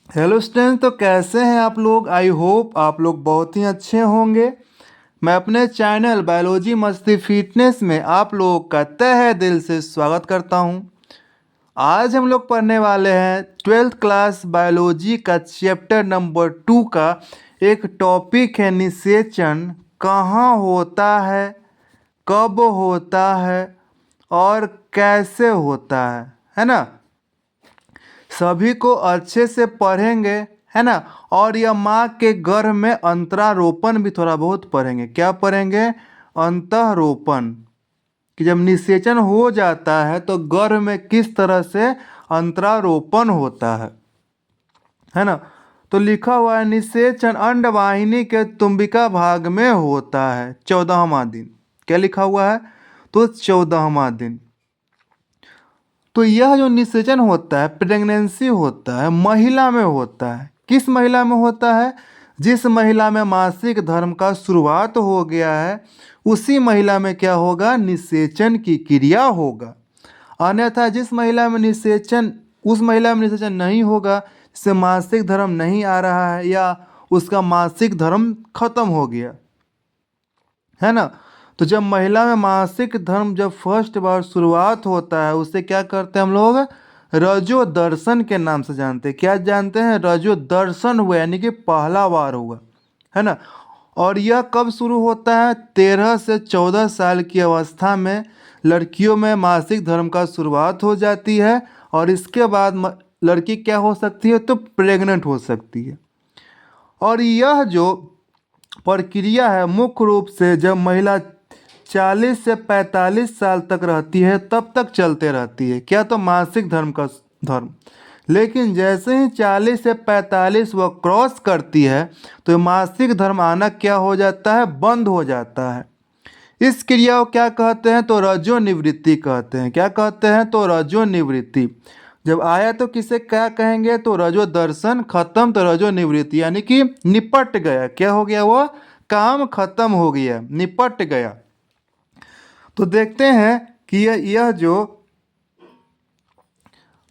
Hello student, तो कैसे हैं आप लोग। आई होप आप लोग बहुत ही अच्छे होंगे। मैं अपने चैनल बायोलॉजी मस्ती फिटनेस में आप लोगों का तहे दिल से स्वागत करता हूं। आज हम लोग पढ़ने वाले हैं 12th क्लास बायोलॉजी का चैप्टर नंबर 2 का एक टॉपिक है निषेचन। कहाँ होता कब होता है और कैसे होता है ना। सभी को अच्छे से पढ़ेंगे, है ना। और यह माँ के गर्भ में अंतरारोपण भी थोड़ा बहुत पढ़ेंगे। क्या पढ़ेंगे? अंतरोपण, कि जब निषेचन हो जाता है तो गर्भ में किस तरह से अंतरारोपण होता है ना। तो लिखा हुआ है निषेचन अंडवाहिनी के तुम्बिका भाग में होता है 14वां दिन। क्या लिखा हुआ है? तो 14वां दिन। तो यह जो निषेचन होता है, प्रेगनेंसी होता है, महिला में होता है। किस महिला में होता है? जिस महिला में मासिक धर्म का शुरुआत हो गया है उसी महिला में क्या होगा? निषेचन की क्रिया होगा। अन्यथा जिस महिला में निषेचन उस महिला में निषेचन नहीं होगा, जिससे मासिक धर्म नहीं आ रहा है या उसका मासिक धर्म खत्म हो गया, है ना। तो जब महिला में मासिक धर्म जब फर्स्ट बार शुरुआत होता है उसे क्या करते हैं हम लोग? रजो दर्शन के नाम से जानते हैं। क्या जानते हैं? रजो दर्शन हुआ, यानी कि पहला बार हुआ, है ना। और यह कब शुरू होता है? 13 से 14 साल की अवस्था में लड़कियों में मासिक धर्म का शुरुआत हो जाती है। और इसके बाद लड़की क्या हो सकती है? तो प्रेग्नेंट हो सकती है। और यह जो प्रक्रिया है मुख्य रूप से जब महिला 40 से 45 साल तक रहती है तब तक चलते रहती है। क्या? तो मासिक धर्म का धर्म। लेकिन जैसे ही 40 से 45 वह क्रॉस करती है तो मासिक धर्म आना क्या हो जाता है? बंद हो जाता है। इस क्रिया को क्या कहते हैं? तो रजो निवृत्ति कहते हैं। क्या कहते हैं? तो रजो निवृत्ति। जब आया तो किसे क्या कहेंगे? तो रजो दर्शन, खत्म तो रजो निवृत्ति, यानी कि निपट गया। क्या हो गया? वो काम खत्म हो गया, निपट गया। तो देखते हैं कि यह जो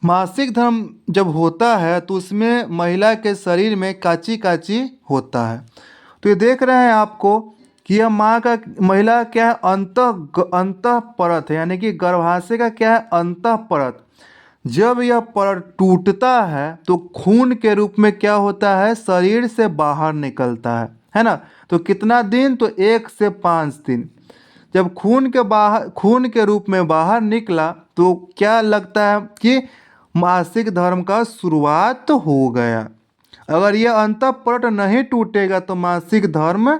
मासिक धर्म जब होता है तो उसमें महिला के शरीर में काची काची होता है। तो ये देख रहे हैं आपको कि यह माँ का महिला क्या है? अंतः परत है, यानी कि गर्भाशय का क्या है? अंतः परत। जब यह परत टूटता है तो खून के रूप में क्या होता है? शरीर से बाहर निकलता है ना। तो कितना दिन? तो 1 से 5 दिन। जब खून के रूप में बाहर निकला तो क्या लगता है कि मासिक धर्म का शुरुआत हो गया। अगर यह अंतःपरत नहीं टूटेगा तो मासिक धर्म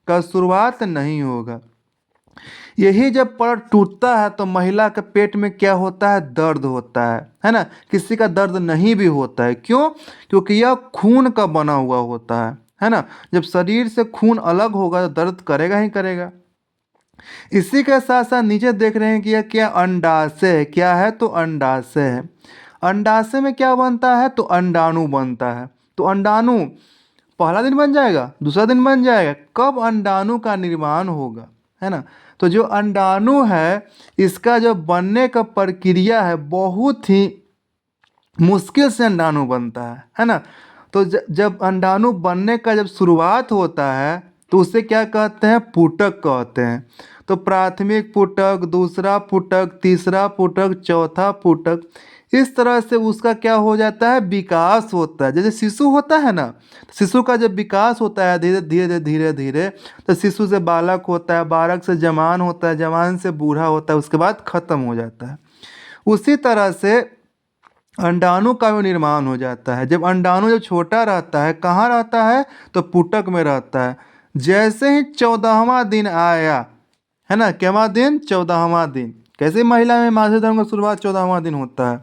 का शुरुआत नहीं होगा। यही जब परत टूटता है तो महिला के पेट में क्या होता है? दर्द होता है ना। किसी का दर्द नहीं भी होता है। क्यों? क्योंकि यह खून का बना हुआ होता है ना। जब शरीर से खून अलग होगा तो दर्द करेगा ही करेगा। इसी के साथ साथ नीचे देख रहे हैं कि यह क्या? अंडाशय है। क्या है? तो अंडाशय है। अंडाशय में क्या बनता है? तो अंडाणु बनता है। तो अंडाणु पहला दिन बन जाएगा, दूसरा दिन बन जाएगा। कब अंडाणु का निर्माण होगा, है ना। तो जो अंडाणु है इसका जो बनने का प्रक्रिया है बहुत ही मुश्किल से अंडाणु बनता है ना। तो जब अंडाणु बनने का जब शुरुआत होता है तो उसे क्या कहते हैं? पुटक कहते हैं। तो प्राथमिक पुटक, दूसरा पुटक, तीसरा पुटक, चौथा पुटक, इस तरह से उसका क्या हो जाता है? विकास होता है। जैसे शिशु होता है ना, शिशु का जब विकास होता है धीरे धीरे धीरे धीरे, तो शिशु से बालक होता है, बालक से जवान होता है, जवान से बूढ़ा होता है, उसके बाद खत्म हो जाता है। उसी तरह से अंडाणु का भी निर्माण हो जाता है। जब अंडाणु जब छोटा रहता है, कहाँ रहता है? तो पुटक में रहता है। जैसे ही 14वां दिन आया, है ना, केवां दिन? 14वां दिन। कैसे महिला में मासिक धर्म का शुरुआत 14वां दिन होता है,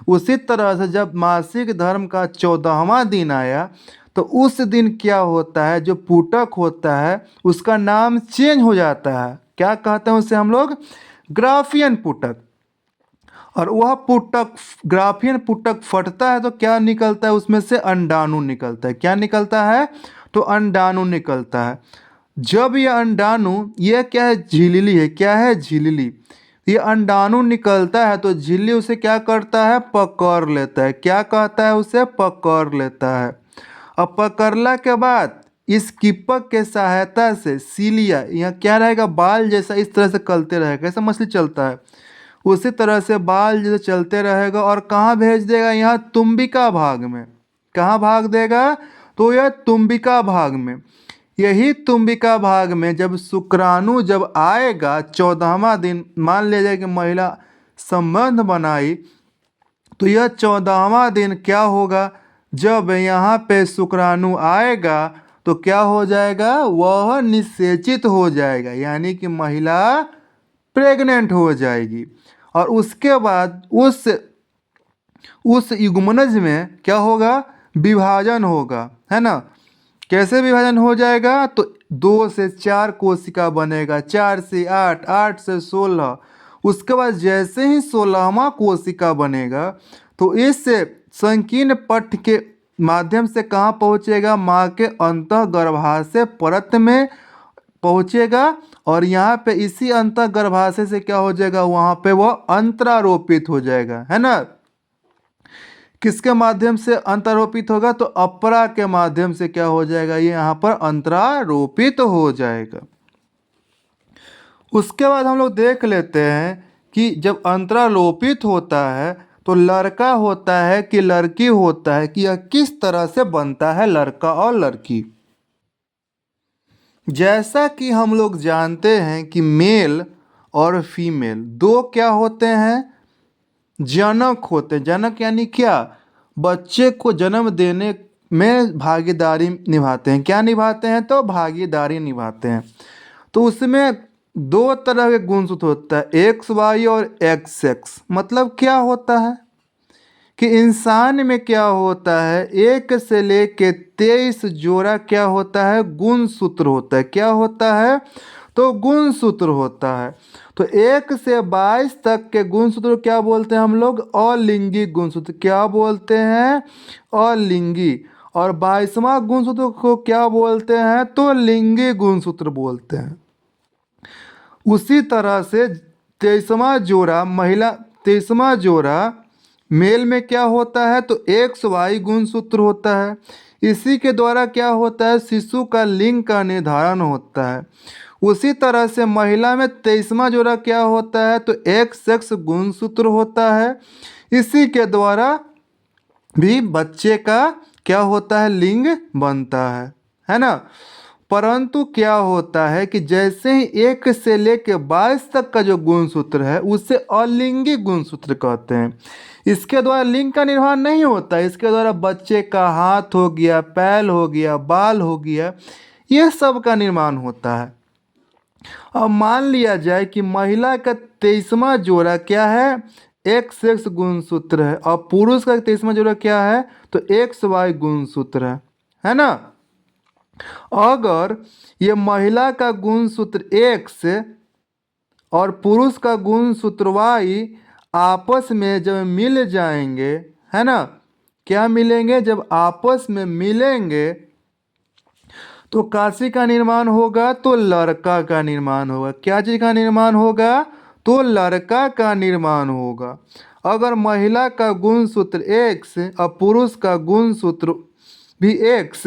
उसी तरह से जब मासिक धर्म का 14वां दिन आया तो उस दिन क्या होता है? जो पुटक होता है उसका नाम चेंज हो जाता है। क्या कहते हैं उसे हम लोग? ग्राफियन पुटक। और वह पुटक, ग्राफियन पुटक फटता है तो क्या निकलता है? उसमें से अंडाणु निकलता है। क्या निकलता है? तो अंडाणु निकलता है। जब यह अंडाणु, यह क्या है? झिल्ली है। क्या है? झिल्ली। ये अंडाणु निकलता है तो झिल्ली उसे क्या करता है, पकड़ लेता है। क्या कहता है, उसे पकड़ लेता है। अब पकड़ला के बाद इस कीपक के सहायता से सीलिया यहाँ क्या रहेगा, बाल जैसा इस तरह से चलते रहेगा, कैसे मछली चलता है उसी तरह से बाल जैसे चलते रहेगा। और कहाँ भेज देगा, यहाँ तुम्बिका भाग में। कहाँ भाग देगा, तो यह तुम्बिका भाग में। यही तुम्बिका भाग में जब शुक्राणु जब आएगा 14वां दिन, मान लिया जाए कि महिला संबंध बनाई, तो यह 14वां दिन क्या होगा, जब यहाँ पे शुक्राणु आएगा तो क्या हो जाएगा, वह निषेचित हो जाएगा, यानी कि महिला प्रेग्नेंट हो जाएगी। और उसके बाद उस युग्मनज में क्या होगा, विभाजन होगा, है ना। कैसे विभाजन हो जाएगा, तो 2 से 4 कोशिका बनेगा, 4 से 8, 8 से 16। उसके बाद जैसे ही 16वां कोशिका बनेगा तो इस संकीर्ण पट्ट के माध्यम से कहाँ पहुँचेगा, माँ के अंतःगर्भाशय परत में पहुँचेगा। और यहाँ पे इसी अंतःगर्भाशय से क्या हो जाएगा, वहाँ पे वह अंतरारोपित हो जाएगा, है ना। किसके माध्यम से अंतरारोपित होगा, तो अपरा के माध्यम से क्या हो जाएगा, ये यहाँ पर अंतरारोपित हो जाएगा। उसके बाद हम लोग देख लेते हैं कि जब अंतरारोपित होता है तो लड़का होता है कि लड़की होता है, कि यह किस तरह से बनता है, लड़का और लड़की। जैसा कि हम लोग जानते हैं कि मेल और फीमेल दो क्या होते हैं, जनक होते हैं। जनक यानी क्या, बच्चे को जन्म देने में भागीदारी निभाते हैं। क्या निभाते हैं, तो भागीदारी निभाते हैं। तो उसमें 2 तरह के गुणसूत्र होता है, एक्स वाई और एक्स एक्स। मतलब क्या होता है कि इंसान में क्या होता है, 1 से लेके 23 जोड़ा क्या होता है, गुणसूत्र होता है। क्या होता है, तो गुणसूत्र होता है। तो 1 से 22 तक के गुणसूत्र क्या बोलते हैं हम लोग, अलिंगी गुणसूत्र। क्या बोलते हैं, अलिंगी। और 22वां गुणसूत्र को क्या बोलते हैं, तो लिंगी गुणसूत्र बोलते हैं। उसी तरह से 23वां जोड़ा महिला, 23वां जोड़ा मेल में क्या होता है, तो एक्स वाई गुणसूत्र होता है। इसी के द्वारा क्या होता है, शिशु का लिंग का निर्धारण होता है। उसी तरह से महिला में 23वां जोड़ा क्या होता है, तो एक्स एक्स गुणसूत्र होता है। इसी के द्वारा भी बच्चे का क्या होता है, लिंग बनता है ना। परंतु क्या होता है कि जैसे ही 1 से लेकर 22 तक का जो गुणसूत्र है उसे अलिंगी गुणसूत्र कहते हैं। इसके द्वारा लिंग का निर्माण नहीं होता, इसके द्वारा बच्चे का हाथ हो गया, पैर हो गया, बाल हो गया, यह सब का निर्माण होता है। अब मान लिया जाए कि महिला का 23वां जोड़ा क्या है, एक्स एक्स गुणसूत्र है, और पुरुष का 23वां जोड़ा क्या है, तो एक्स वाई गुणसूत्र है ना। अगर ये महिला का गुणसूत्र एक्स और पुरुष का गुणसूत्र वाई आपस में जब मिल जाएंगे, है ना, क्या मिलेंगे, जब आपस में मिलेंगे तो काशी का निर्माण होगा, तो लड़का का निर्माण होगा। क्या चीज का निर्माण होगा, तो लड़का का निर्माण होगा। अगर महिला का गुणसूत्र एक्स और पुरुष का गुणसूत्र भी एक्स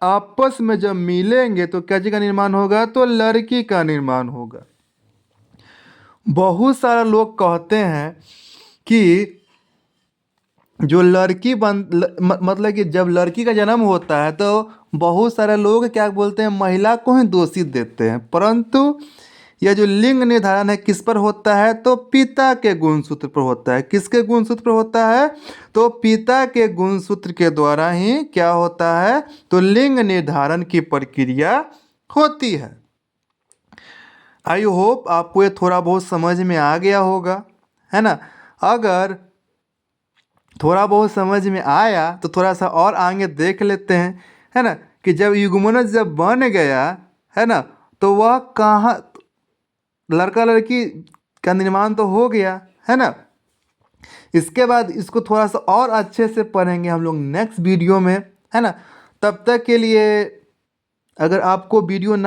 आपस में जब मिलेंगे तो क्या चीज का निर्माण होगा, तो लड़की का निर्माण होगा। बहुत सारे लोग कहते हैं कि जो लड़की मतलब कि जब लड़की का जन्म होता है तो बहुत सारे लोग क्या बोलते हैं, महिला को ही दोषी देते हैं। परंतु यह जो लिंग निर्धारण है किस पर होता है, तो पिता के गुणसूत्र पर होता है। किसके गुणसूत्र पर होता है, तो पिता के गुणसूत्र के द्वारा ही क्या होता है, तो लिंग निर्धारण की प्रक्रिया होती है। आई होप आपको ये थोड़ा बहुत समझ में आ गया होगा, है ना। अगर थोड़ा बहुत समझ में आया तो थोड़ा सा और आगे देख लेते हैं, है ना, कि जब युग्मनज जब बन गया, है ना, तो वह कहाँ, लड़का लड़की का निर्माण तो हो गया, है ना। इसके बाद इसको थोड़ा सा और अच्छे से पढ़ेंगे हम लोग नेक्स्ट वीडियो में, है ना। तब तक के लिए अगर आपको वीडियो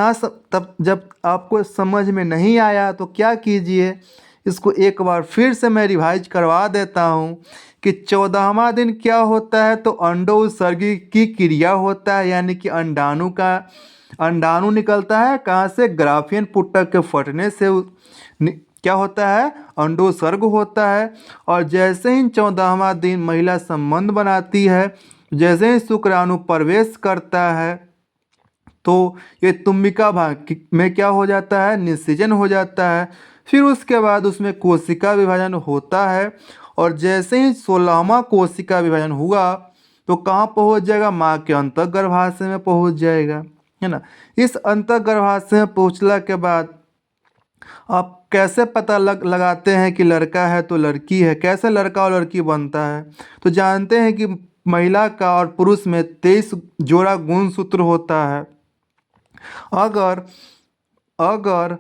तब जब आपको समझ में नहीं आया तो क्या कीजिए, इसको एक बार फिर से मैं रिवाइज करवा देता हूँ कि 14वां दिन क्या होता है, तो अंडोत्सर्गी की क्रिया होता है, यानी कि अंडाणु निकलता है कहाँ से, ग्राफियन पुटक के फटने से क्या होता है, अंडोत्सर्ग होता है। और जैसे ही 14वां दिन महिला संबंध बनाती है, जैसे ही शुक्राणु प्रवेश करता है, तो ये तुम्बिका भाग में क्या हो जाता है, निषेचन हो जाता है। फिर उसके बाद उसमें कोशिका विभाजन होता है, और जैसे ही 16वां कोशिका विभाजन हुआ तो कहाँ पहुंच जाएगा, माँ के अंतःगर्भाशय में पहुंच जाएगा, है ना। इस अंतःगर्भाशय में पहुंचने के बाद आप कैसे पता लगाते हैं कि लड़का है तो लड़की है, कैसे लड़का और लड़की बनता है, तो जानते हैं कि महिला का और पुरुष में 23 जोड़ा गुणसूत्र होता है। अगर अगर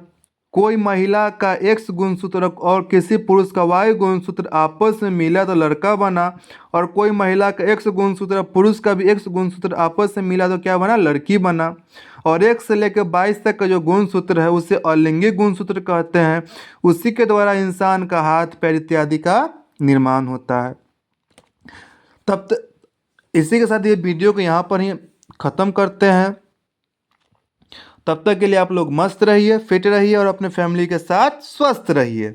कोई महिला का एक्स गुणसूत्र और किसी पुरुष का वाई गुणसूत्र आपस में मिला तो लड़का बना, और कोई महिला का एक्स गुणसूत्र पुरुष का भी एक्स गुणसूत्र आपस में मिला तो क्या बना, लड़की बना। और 1 से लेकर 22 तक का जो गुणसूत्र है उसे अलिंगी गुणसूत्र कहते हैं। उसी के द्वारा इंसान का हाथ पैर इत्यादि का निर्माण होता है। तब तक इसी के साथ ये वीडियो को यहाँ पर ही ख़त्म करते हैं। तब तक के लिए आप लोग मस्त रहिए, फिट रहिए और अपने फैमिली के साथ स्वस्थ रहिए।